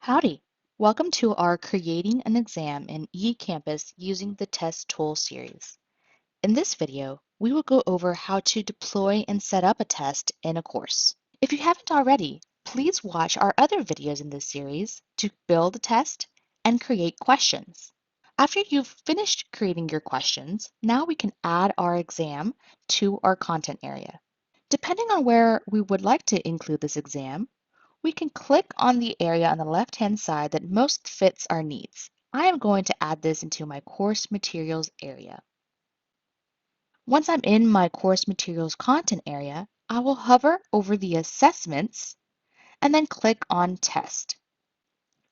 Howdy! Welcome to our Creating an Exam in eCampus using the Test Tool series. In this video, we will go over how to deploy and set up a test in a course. If you haven't already, please watch our other videos in this series to build a test and create questions. After you've finished creating your questions, now we can add our exam to our content area. Depending on where we would like to include this exam, we can click on the area on the left-hand side that most fits our needs. I am going to add this into my course materials area. Once I'm in my course materials content area, I will hover over the assessments and then click on test.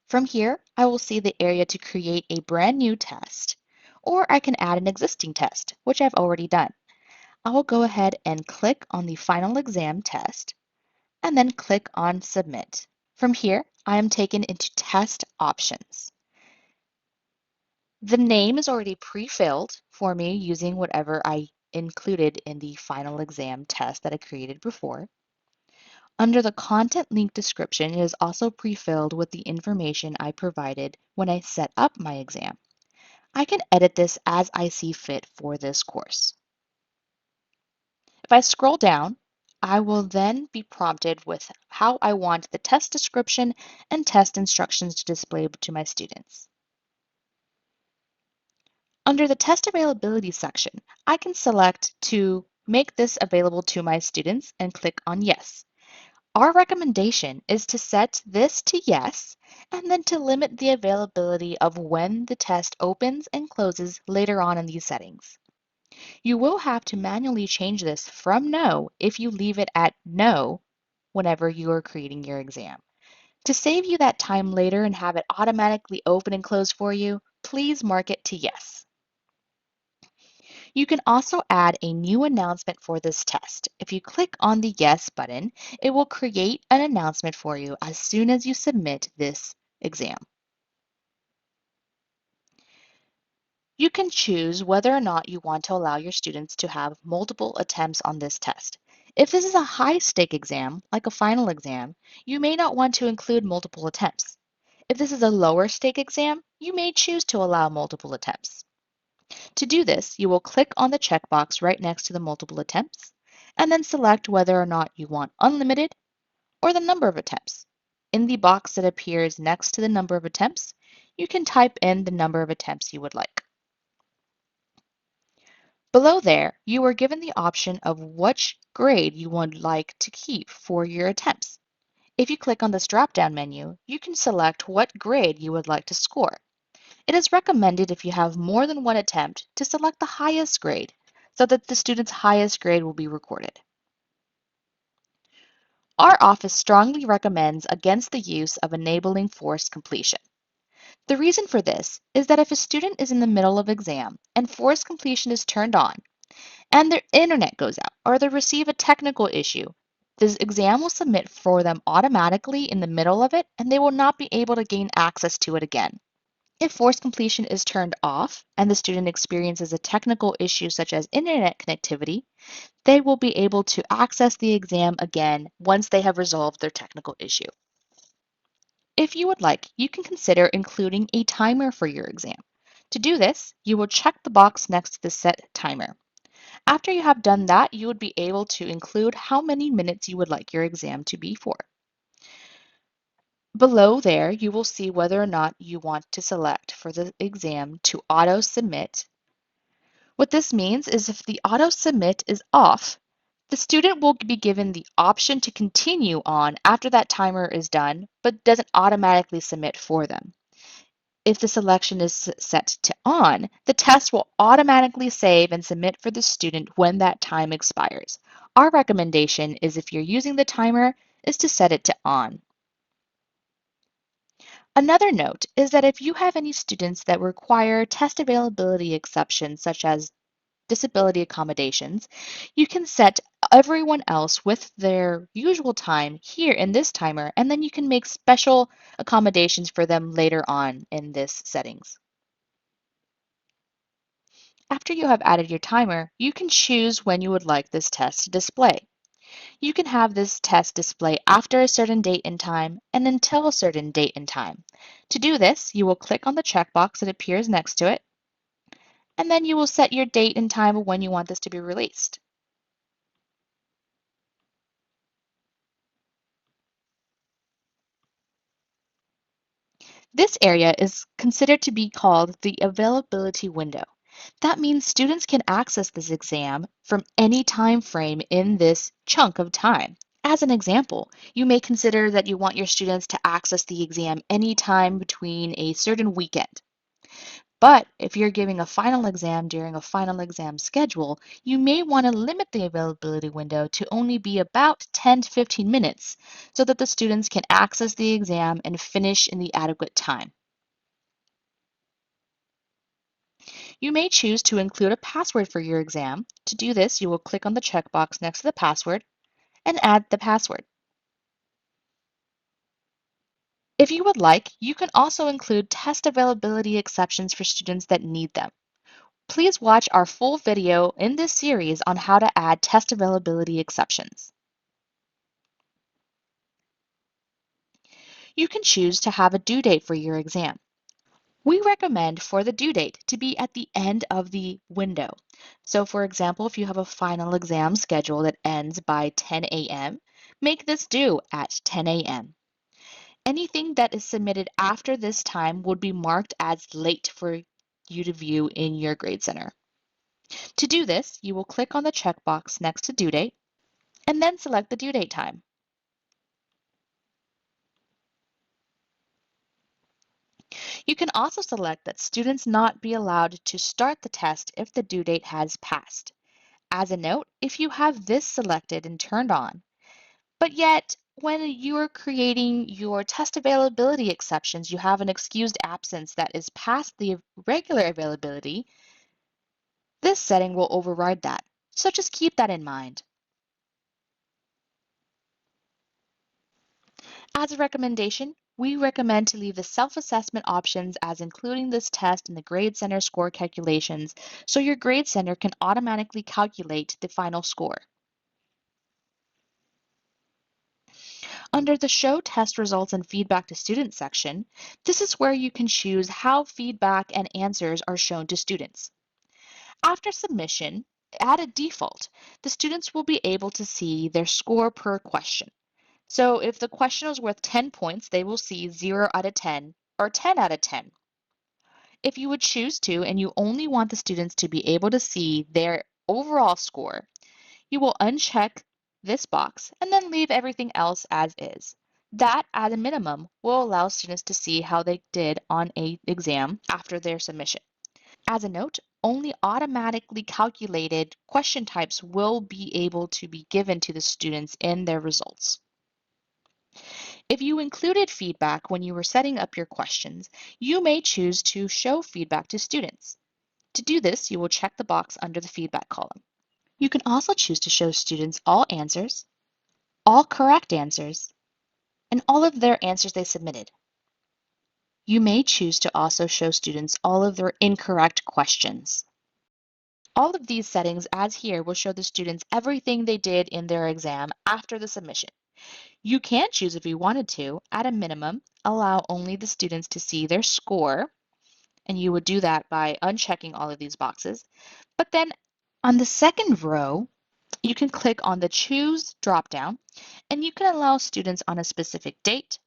From here, I will see the area to create a brand new test, or I can add an existing test, which I've already done. I will go ahead and click on the final exam test and then click on submit. From here, I am taken into test options. The name is already pre-filled for me using whatever I included in the final exam test that I created before. Under the content link description, it is also pre-filled with the information I provided when I set up my exam. I can edit this as I see fit for this course. If I scroll down, I will then be prompted with how I want the test description and test instructions to display to my students. Under the test availability section, I can select to make this available to my students and click on yes. Our recommendation is to set this to yes and then to limit the availability of when the test opens and closes later on in these settings. You will have to manually change this from no if you leave it at no whenever you are creating your exam. To save you that time later and have it automatically open and close for you, please mark it to yes. You can also add a new announcement for this test. If you click on the Yes button, it will create an announcement for you as soon as you submit this exam. You can choose whether or not you want to allow your students to have multiple attempts on this test. If this is a high-stake exam, like a final exam, you may not want to include multiple attempts. If this is a lower-stake exam, you may choose to allow multiple attempts. To do this, you will click on the checkbox right next to the multiple attempts, and then select whether or not you want unlimited or the number of attempts. In the box that appears next to the number of attempts, you can type in the number of attempts you would like. Below there, you are given the option of which grade you would like to keep for your attempts. If you click on this drop-down menu, you can select what grade you would like to score. It is recommended if you have more than one attempt to select the highest grade so that the student's highest grade will be recorded. Our office strongly recommends against the use of enabling forced completion. The reason for this is that if a student is in the middle of exam and forced completion is turned on and their internet goes out or they receive a technical issue, this exam will submit for them automatically in the middle of it and they will not be able to gain access to it again. If forced completion is turned off and the student experiences a technical issue such as internet connectivity, they will be able to access the exam again once they have resolved their technical issue. If you would like, you can consider including a timer for your exam. To do this, you will check the box next to the set timer. After you have done that, you would be able to include how many minutes you would like your exam to be for. Below there, you will see whether or not you want to select for the exam to auto-submit. What this means is if the auto-submit is off, the student will be given the option to continue on after that timer is done, but doesn't automatically submit for them. If the selection is set to on, the test will automatically save and submit for the student when that time expires. Our recommendation is if you're using the timer, is to set it to on. Another note is that if you have any students that require test availability exceptions, such as disability accommodations, you can set everyone else with their usual time here in this timer, and then you can make special accommodations for them later on in this settings. After you have added your timer, you can choose when you would like this test to display. You can have this test display after a certain date and time and until a certain date and time. To do this, you will click on the checkbox that appears next to it, and then you will set your date and time of when you want this to be released. This area is considered to be called the availability window. That means students can access this exam from any time frame in this chunk of time. As an example, you may consider that you want your students to access the exam anytime between a certain weekend. But if you're giving a final exam during a final exam schedule, you may want to limit the availability window to only be about 10 to 15 minutes so that the students can access the exam and finish in the adequate time. You may choose to include a password for your exam. To do this, you will click on the checkbox next to the password and add the password. If you would like, you can also include test availability exceptions for students that need them. Please watch our full video in this series on how to add test availability exceptions. You can choose to have a due date for your exam. We recommend for the due date to be at the end of the window. So for example, if you have a final exam schedule that ends by 10 a.m., make this due at 10 a.m. Anything that is submitted after this time would be marked as late for you to view in your grade center. To do this, you will click on the checkbox next to due date and then select the due date time. You can also select that students not be allowed to start the test if the due date has passed. As a note, if you have this selected and turned on, but yet when you're creating your test availability exceptions, you have an excused absence that is past the regular availability, this setting will override that. So just keep that in mind. As a recommendation, we recommend to leave the self-assessment options as including this test in the Grade Center score calculations so your Grade Center can automatically calculate the final score. Under the Show Test Results and Feedback to Students section, this is where you can choose how feedback and answers are shown to students. After submission, at a default, the students will be able to see their score per question. So if the question was worth 10 points, they will see 0 out of 10 or 10 out of 10. If you would choose to and you only want the students to be able to see their overall score, you will uncheck this box and then leave everything else as is. That, at a minimum, will allow students to see how they did on an exam after their submission. As a note, only automatically calculated question types will be able to be given to the students in their results. If you included feedback when you were setting up your questions, you may choose to show feedback to students. To do this, you will check the box under the feedback column. You can also choose to show students all answers, all correct answers, and all of their answers they submitted. You may choose to also show students all of their incorrect questions. All of these settings, as here, will show the students everything they did in their exam after the submission. You can choose if you wanted to, at a minimum, allow only the students to see their score, and you would do that by unchecking all of these boxes. But then on the second row, you can click on the Choose dropdown, and you can allow students on a specific date,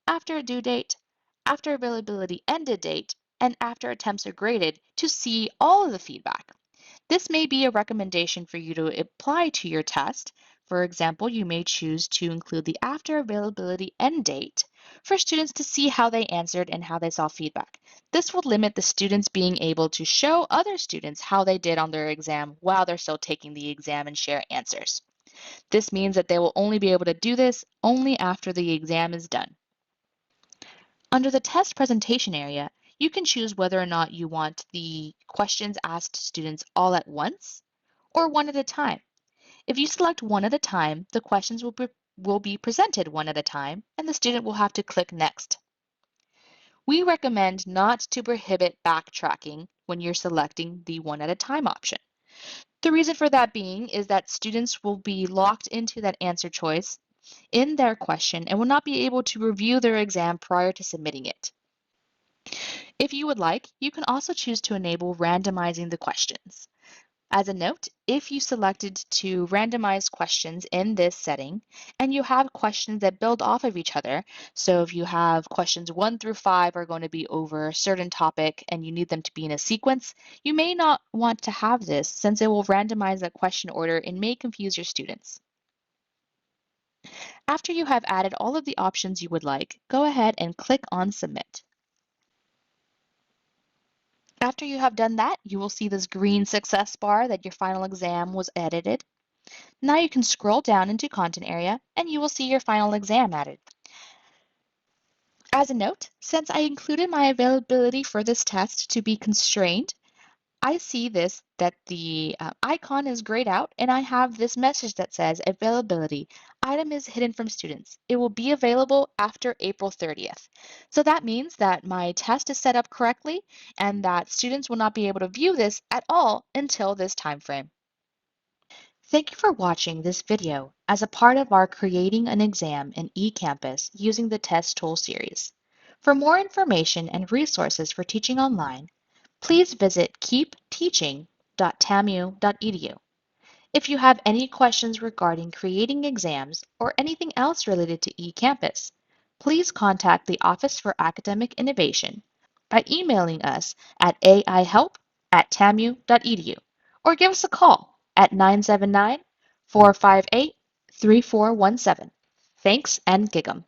after a due date, after availability ended date, and after attempts are graded to see all of the feedback. This may be a recommendation for you to apply to your test. For example, you may choose to include the after availability end date for students to see how they answered and how they saw feedback. This will limit the students being able to show other students how they did on their exam while they're still taking the exam and share answers. This means that they will only be able to do this only after the exam is done. Under the test presentation area, you can choose whether or not you want the questions asked to students all at once or one at a time. If you select one at a time, the questions will be presented one at a time, and the student will have to click Next. We recommend not to prohibit backtracking when you're selecting the one at a time option. The reason for that being is that students will be locked into that answer choice in their question and will not be able to review their exam prior to submitting it. If you would like, you can also choose to enable randomizing the questions. As a note, if you selected to randomize questions in this setting and you have questions that build off of each other, so if you have questions 1 through 5 are going to be over a certain topic and you need them to be in a sequence, you may not want to have this since it will randomize that question order and may confuse your students. After you have added all of the options you would like, go ahead and click on Submit. After you have done that, you will see this green success bar that your final exam was edited. Now you can scroll down into Content area and you will see your final exam added. As a note, since I included my availability for this test to be constrained, I see this that the icon is grayed out and I have this message that says availability. Item is hidden from students. It will be available after April 30th. So that means that my test is set up correctly and that students will not be able to view this at all until this time frame. Thank you for watching this video as a part of our Creating an Exam in eCampus using the Test Tool series. For more information and resources for teaching online, please visit keepteaching.tamu.edu. If you have any questions regarding creating exams or anything else related to eCampus, please contact the Office for Academic Innovation by emailing us at aihelp@tamu.edu or give us a call at 979-458-3417. Thanks and gig 'em.